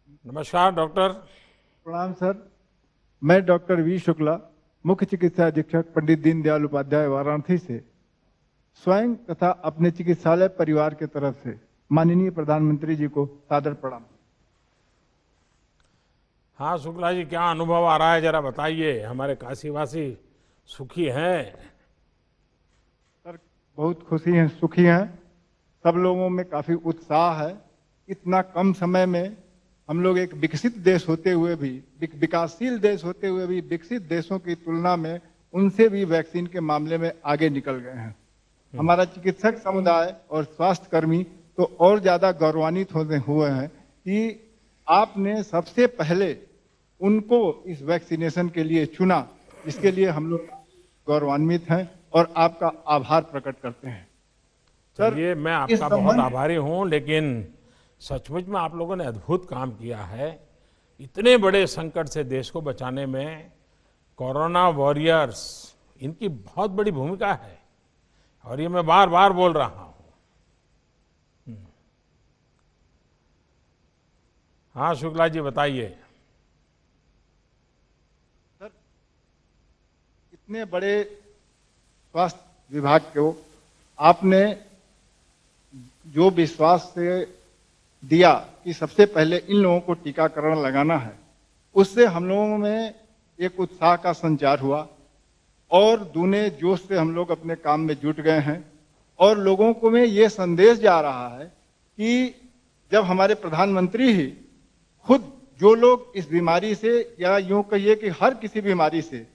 नमस्कार डॉक्टर। प्रणाम सर। मैं डॉक्टर वी शुक्ला, मुख्य चिकित्सा अधीक्षक पंडित दीनदयाल उपाध्याय वाराणसी से स्वयं तथा अपने चिकित्सालय परिवार के तरफ से माननीय प्रधानमंत्री जी को सादर प्रणाम। हाँ शुक्ला जी, क्या अनुभव आ रहा है जरा बताइए। हमारे काशीवासी सुखी हैं? सर बहुत खुशी हैं, सुखी हैं। सब लोगों में काफी उत्साह है। इतना कम समय में हम लोग एक विकसित देश होते हुए भी, विकासशील देश होते हुए भी विकसित देशों की तुलना में उनसे भी वैक्सीन के मामले में आगे निकल गए हैं। हमारा चिकित्सक समुदाय और स्वास्थ्य कर्मी तो और ज्यादा गौरवान्वित होते हुए हैं कि आपने सबसे पहले उनको इस वैक्सीनेशन के लिए चुना। इसके लिए हम लोग गौरवान्वित हैं और आपका आभार प्रकट करते हैं। सर चलिए, मैं इस आपका बहुत संबंध आभारी हूँ, लेकिन सचमुच में आप लोगों ने अद्भुत काम किया है। इतने बड़े संकट से देश को बचाने में कोरोना वॉरियर्स, इनकी बहुत बड़ी भूमिका है और ये मैं बार बार बोल रहा हूँ। हाँ शुक्ला जी बताइए। सर इतने बड़े स्वास्थ्य विभाग को आपने जो विश्वास से दिया कि सबसे पहले इन लोगों को टीकाकरण लगाना है, उससे हम लोगों में एक उत्साह का संचार हुआ और दूने जोश से हम लोग अपने काम में जुट गए हैं। और लोगों को में ये संदेश जा रहा है कि जब हमारे प्रधानमंत्री ही खुद, जो लोग इस बीमारी से, या यूं कहिए कि हर किसी बीमारी से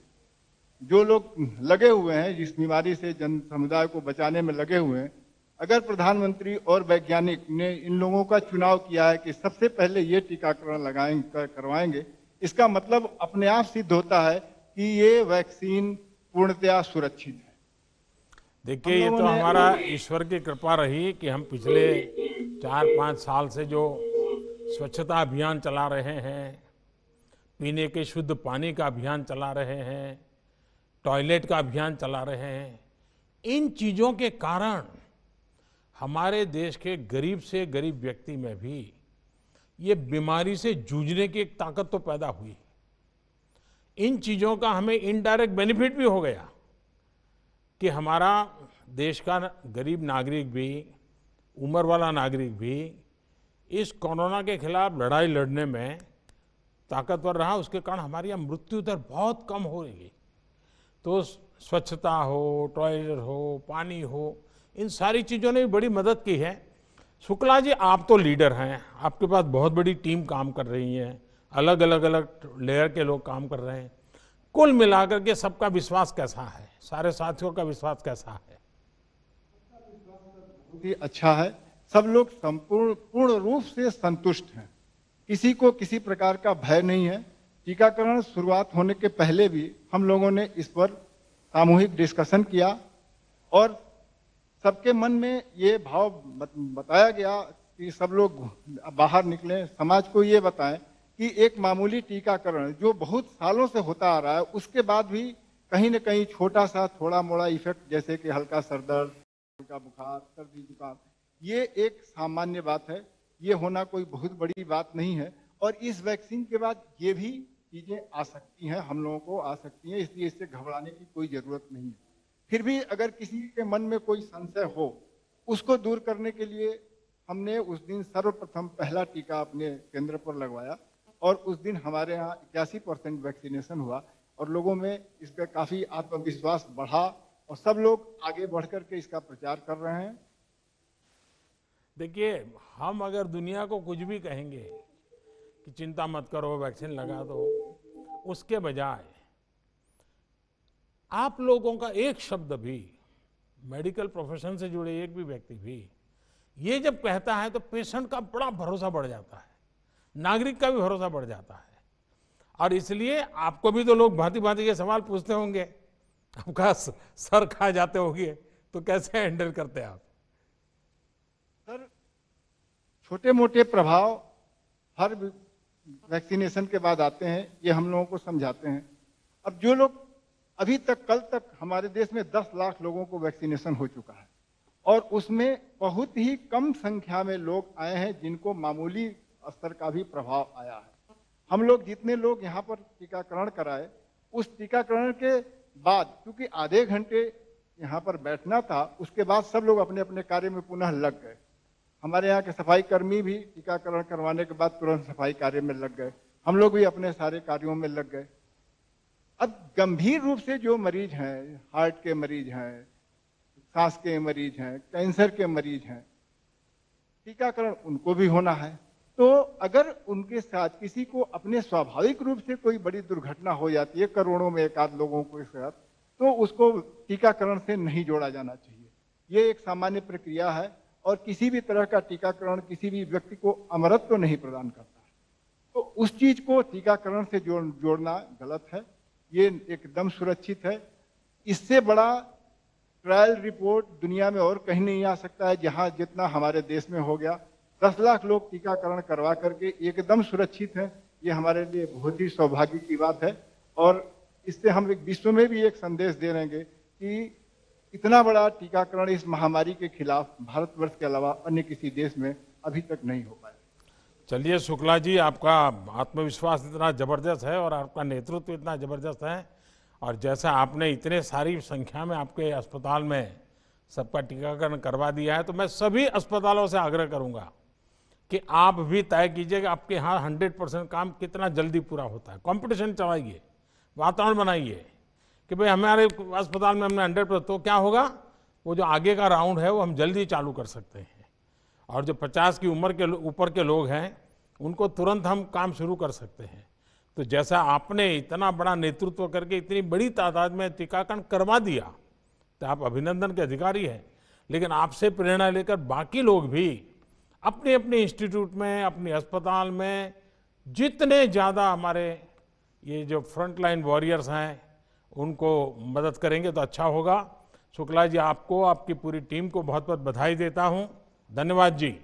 जो लोग लगे हुए हैं, जिस बीमारी से जन समुदाय को बचाने में लगे हुए हैं, अगर प्रधानमंत्री और वैज्ञानिक ने इन लोगों का चुनाव किया है कि सबसे पहले ये टीकाकरण करवाएंगे, इसका मतलब अपने आप सिद्ध होता है कि ये वैक्सीन पूर्णतया सुरक्षित है। देखिए, हम ये लोगों तो ने हमारा ईश्वर की कृपा रही कि हम पिछले 4-5 साल से जो स्वच्छता अभियान चला रहे हैं, पीने के शुद्ध पानी का अभियान चला रहे हैं, टॉयलेट का अभियान चला रहे हैं, इन चीज़ों के कारण हमारे देश के गरीब से गरीब व्यक्ति में भी ये बीमारी से जूझने की एक ताकत तो पैदा हुई। इन चीज़ों का हमें इनडायरेक्ट बेनिफिट भी हो गया कि हमारा देश का गरीब नागरिक भी, उम्र वाला नागरिक भी इस कोरोना के खिलाफ लड़ाई लड़ने में ताकतवर रहा। उसके कारण हमारी यहाँ मृत्यु दर बहुत कम हो रही है। तो स्वच्छता हो, टॉयलेट हो, पानी हो, इन सारी चीज़ों ने भी बड़ी मदद की है। शुक्ला जी, आप तो लीडर हैं, आपके पास बहुत बड़ी टीम काम कर रही है, अलग अलग लेयर के लोग काम कर रहे हैं। कुल मिलाकर के सबका विश्वास कैसा है, सारे साथियों का विश्वास कैसा है? बहुत ही अच्छा है। सब लोग पूर्ण रूप से संतुष्ट हैं। किसी को किसी प्रकार का भय नहीं है। टीकाकरण शुरुआत होने के पहले भी हम लोगों ने इस पर सामूहिक डिस्कशन किया और सबके मन में ये भाव बताया गया कि सब लोग बाहर निकलें, समाज को ये बताएं कि एक मामूली टीकाकरण जो बहुत सालों से होता आ रहा है, उसके बाद भी कहीं न कहीं छोटा सा थोड़ा मोड़ा इफेक्ट, जैसे कि हल्का सर दर्द, हल्का बुखार, सर्दी जुकाम, ये एक सामान्य बात है। ये होना कोई बहुत बड़ी बात नहीं है। और इस वैक्सीन के बाद ये भी चीजें आ सकती हैं, हम लोगों को आ सकती हैं, इसलिए इससे घबराने की कोई जरूरत नहीं है। फिर भी अगर किसी के मन में कोई संशय हो, उसको दूर करने के लिए हमने उस दिन सर्वप्रथम पहला टीका अपने केंद्र पर लगवाया और उस दिन हमारे यहाँ 81% वैक्सीनेशन हुआ और लोगों में इसका काफी आत्मविश्वास बढ़ा और सब लोग आगे बढ़ करके इसका प्रचार कर रहे हैं। देखिए, हम अगर दुनिया को कुछ भी कहेंगे कि चिंता मत करो, वैक्सीन लगा दो, उसके बजाय आप लोगों का एक शब्द भी, मेडिकल प्रोफेशन से जुड़े एक भी व्यक्ति भी ये जब कहता है तो पेशेंट का बड़ा भरोसा बढ़ जाता है, नागरिक का भी भरोसा बढ़ जाता है। और इसलिए आपको भी तो लोग भांति भांति के सवाल पूछते होंगे, आपका सर खा जाते होंगे, तो कैसे हैंडल करते हैं आप? सर छोटे मोटे प्रभाव हर वैक्सीनेशन के बाद आते हैं, ये हम लोगों को समझाते हैं। अब जो लोग अभी तक, कल तक हमारे देश में 10 लाख लोगों को वैक्सीनेशन हो चुका है और उसमें बहुत ही कम संख्या में लोग आए हैं जिनको मामूली स्तर का भी प्रभाव आया है। हम लोग जितने लोग यहाँ पर टीकाकरण कराए, उस टीकाकरण के बाद क्योंकि आधे घंटे यहाँ पर बैठना था, उसके बाद सब लोग अपने अपने कार्य में पुनः लग गए। हमारे यहाँ के सफाई कर्मी भी टीकाकरण करवाने के बाद तुरंत सफाई कार्य में लग गए, हम लोग भी अपने सारे कार्यों में लग गए। अब गंभीर रूप से जो मरीज हैं, हार्ट के मरीज हैं, सांस के मरीज हैं, कैंसर के मरीज हैं, टीकाकरण उनको भी होना है। तो अगर उनके साथ किसी को अपने स्वाभाविक रूप से कोई बड़ी दुर्घटना हो जाती है, करोड़ों में एक आध लोगों के साथ, तो उसको टीकाकरण से नहीं जोड़ा जाना चाहिए। ये एक सामान्य प्रक्रिया है और किसी भी तरह का टीकाकरण किसी भी व्यक्ति को अमरत्व नहीं प्रदान करता है। तो उस चीज को टीकाकरण से जोड़ना गलत है, ये एकदम सुरक्षित है। इससे बड़ा ट्रायल रिपोर्ट दुनिया में और कहीं नहीं आ सकता है, जहां जितना हमारे देश में हो गया। 10 लाख लोग टीकाकरण करवा करके एकदम सुरक्षित हैं। ये हमारे लिए बहुत ही सौभाग्य की बात है और इससे हम एक विश्व में भी एक संदेश दे रहेंगे कि इतना बड़ा टीकाकरण इस महामारी के खिलाफ भारतवर्ष के अलावा अन्य किसी देश में अभी तक नहीं हो पाया। चलिए शुक्ला जी, आपका आत्मविश्वास इतना जबरदस्त है और आपका नेतृत्व इतना जबरदस्त है, और जैसा आपने इतने सारी संख्या में आपके अस्पताल में सबका टीकाकरण करवा दिया है, तो मैं सभी अस्पतालों से आग्रह करूंगा कि आप भी तय कीजिए कि आपके यहाँ 100% काम कितना जल्दी पूरा होता है। कंपटीशन चलाइए, वातावरण बनाइए कि भाई हमारे अस्पताल में हमने 100%, तो क्या होगा, वो जो आगे का राउंड है वो हम जल्दी चालू कर सकते हैं, और जो 50 की उम्र के ऊपर के लोग हैं उनको तुरंत हम काम शुरू कर सकते हैं। तो जैसा आपने इतना बड़ा नेतृत्व करके इतनी बड़ी तादाद में टीकाकरण करवा दिया, तो आप अभिनंदन के अधिकारी हैं। लेकिन आपसे प्रेरणा लेकर बाकी लोग भी अपने अपने इंस्टीट्यूट में, अपने अस्पताल में जितने ज़्यादा हमारे ये जो फ्रंटलाइन वॉरियर्स हैं उनको मदद करेंगे तो अच्छा होगा। शुक्ला जी, आपको, आपकी पूरी टीम को बहुत बहुत बधाई देता हूँ। धन्यवाद जी।